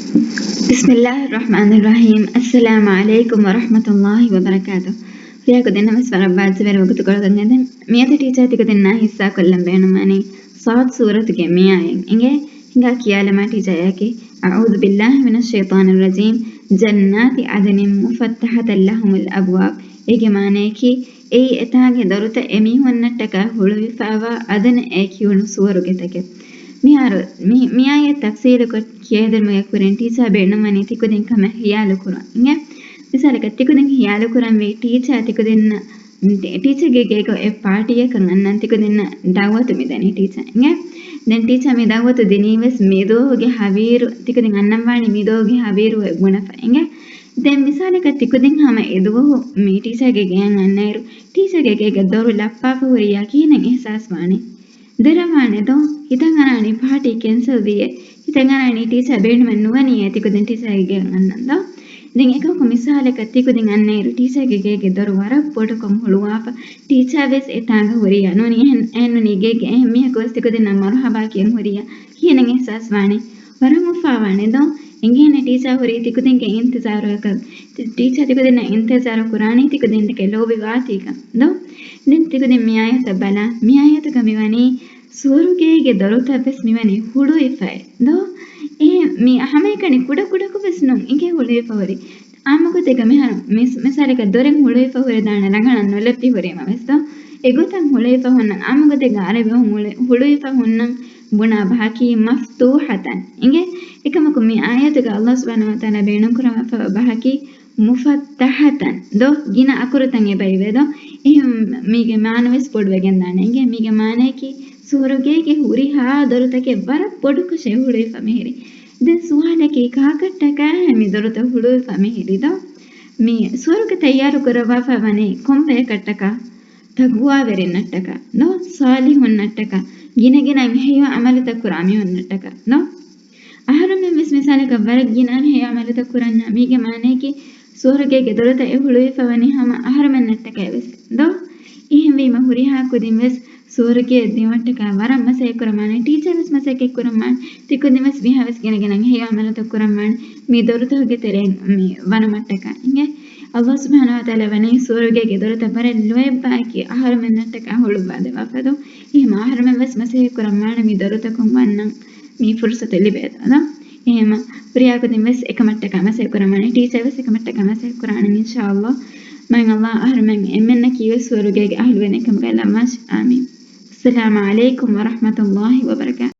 بسم الله الرحمن الرحيم. السلام عليكم ورحمة الله وبركاته. فياكو دينا مسفر بعد زبير وقت قرض الندن ميتا تيجا تيجا دينا حسا كلهم بينو ماني صاد سورة جميع إنجا كيالا ما تيجا ياكي أعوذ بالله من الشيطان الرجيم جنات عدن مفتحة لهم الأبواب إيجي مانيكي أي إتاغي دروتا إمي ونتكا هلوي فاوا عدن إيكي ونصورو جتكي මිහාරු මියායේ තක්සීර කොට කියෙදල් මගේ කුරෙන් ටීචර් බෙන්නමනි තිකුදින් කම හියාලු කුරන් ඉංග මිසලක තිකුදින් හියාලු කුරන් වේ ටීචර් තිකුදින්න ටීචර් ගේ ඒ පාටිය කන් අන්නන් තිකුදින්න දවවතු මිදනි ටීචර් ඉංග දැන් ටීචර් මේ දවවතු දිනීවස් මේදෝගේ හවීරු තිකුදින් අන්නම් වාණි මේදෝගේ හවීරු ගුණෆ ඉංග දැන් මිසලක තිකුදින් හැම එදුව මේ ටීචර් ගේ ගෑන් අන්නයිරු ටීචර් ගේ දොරු ලප්පාප හොරියා කියන එහසාස් වාණි දරමානෙදෝ හිතන් අනානි පාටි කැන්සල් දියේ හිතන් අනානි ටීචර් බේන්නම නුවණිය තිකුදින් ටීචර් ගේ අන්නන්දෝ දැන් එකක මිසාලක තිකුදින් අන්නේරු ටීචර් ගේ දොර වර පොඩකම් හොළුවාප ටීචර් වෙස් එතාංග හොරියා නොනි එන්නුනි ගේ එම්මිය කොස් තිකුදින් මරහබා කියන හොරියා කියන එහසස් වාණි වරමු ෆාවානෙදෝ ಎಂಗೇನ ಟೀಚರ್ ಹೊರಿ ತಿಕುದೆಂಗ ಇಂತಜಾರಕ ಟೀಚರ್ ತಿಕುದೆನ ಇಂತಜಾರ ಕುರಾನಿ ತಿಕುದೆಂದ ಕೆ ಲೋಬಿ ವಾತಿಕ ದೋ ನಿನ್ ತಿಕುದೆಂ ಮಿಯಾಯತ ಬಲ ಮಿಯಾಯತ ಕಮಿವನಿ ಸೂರುಗೆಗೆ ದೊರತ ಬೆಸ್ ಮಿವನಿ ಹುಡು ಇಫೈ ದೋ ಎ ಮಿ ಹಮೈಕನಿ ಕುಡ ಕುಡಕು ಬೆಸ್ ನುಂ ಇಂಗೆ ಹುಡು ಇಫವರಿ ಆಮಗತೆ ಗಮಿಹನ ಮಿಸಾಲಕ ದೊರೆಂ ಹುಡು ಇಫವರಿ ದಾಣ ರಂಗಣ ನೊಲೆತ್ತಿ ಹೊರಿಮ ಬೆಸ್ ದೋ ಎಗುತಂ ಹುಡು ಇಫ ಹೊನ್ನ ಆಮಗತೆ ಗಾರೆ ಬೆ ಹುಡು ಇಫ ಹೊನ್ನ බුණා බහකී මෆ්තූහතන් ඉංගේ එකමක මේ ආයතක අල්ලාහ් සුබ්හානහු වතාලා බේනම් කරම බහකී මුෆත්තහතන් දෝ ගින අකුරතන් එබයිවේද එහෙම මීගේ මානවෙස් පොඩ් වෙගෙන් දාන ඉංගේ මීගේ මානේකි සූරුගේගේ හුරි හා දොරතකේ බර පොඩුක ෂෙහුරේ ෆමෙහිරි දැන් සුවාලකේ කාකට්ටක මි දොරත හුඩු ෆමෙහිරි දෝ මේ සූරුක තයාරු කරවා ෆවනේ කොම්බේ කට්ටක තගුවා වෙරෙන්නට්ටක නෝ සාලිහුන්නට්ටක ಗಿನಗಿನ ಹೇಯ ಅಮಲತ ಕುರಾಮಿ ಹೊನ್ನಟಕ ನೋ ಅಹರಮೆ ಮಿಸಾಲಕ ವರಗ್ ಗಿನನ್ ಹೇಯ ಅಮಲತ ಕುರನ್ನ ಮೀಗೆ ಮಾನೇಕಿ ಸೋರಗೆ ಗೆದೊರತ ಎ ಹುಳುವಿ ಫವನಿ ಹಮ ಅಹರಮೆ ನಟ್ಟಕ ಎವೆಸ್ ದೋ ಇಹಿಂ ವೀಮ ಹುರಿ ಹಾಕುದಿಂ ವೆಸ್ ಸೋರಗೆ ದಿವಟ್ಟಕ ವರಂ ಮಸೆ ಕುರಮಾನೆ ಟೀಚರ್ ವೆಸ್ ಮಸೆ ಕೆ ಕುರಮಾನ್ ತಿಕುದಿಂ ವೆಸ್ ವಿಹಾವೆಸ್ ಗಿನಗಿನ ಹೇಯ ಅಮಲತ ಕುರಮಾನ್ ಮೀ ದೊರತ ಹೋಗೆ ತೆರೆ ಮೀ ವನ ಮಟ್ಟಕ ಇಂಗೆ ಅಲ್ಲಾಹ್ ಸುಬ್ಹಾನಹು ವತಾಲಾ ವನೆ ಸೂರುಗೆ ಗೆದೊರತ ಬರೆ ಲೋಯಬ್ಬಾಕಿ ಆಹಾರಮೆ ನಟ್ಟಕ ಹುಳುವಾದೆ ವಫದು එහෙම ආහාරම වෙස් මසේ කුරම්මාන මි දරුතකුම් වන්නම් මි ෆුර්සත ලිබේද අද එහෙම ප්‍රියාකදින් වෙස් එකමට්ටක මසේ කුරම්මාන ටීචර් වෙස් එකමට්ටක මසේ කුරාන ඉන්ෂාඅල්ලාහ් මං අල්ලාහ් ආහාරමෙන් එම්මෙන්න කීවේ සූරුගේ අහල් වෙන එකම ගලමස් ආමීන්. අස්සලාමු අලයිකුම් වරහ්මතුල්ලාහි වබරකාතුහ්.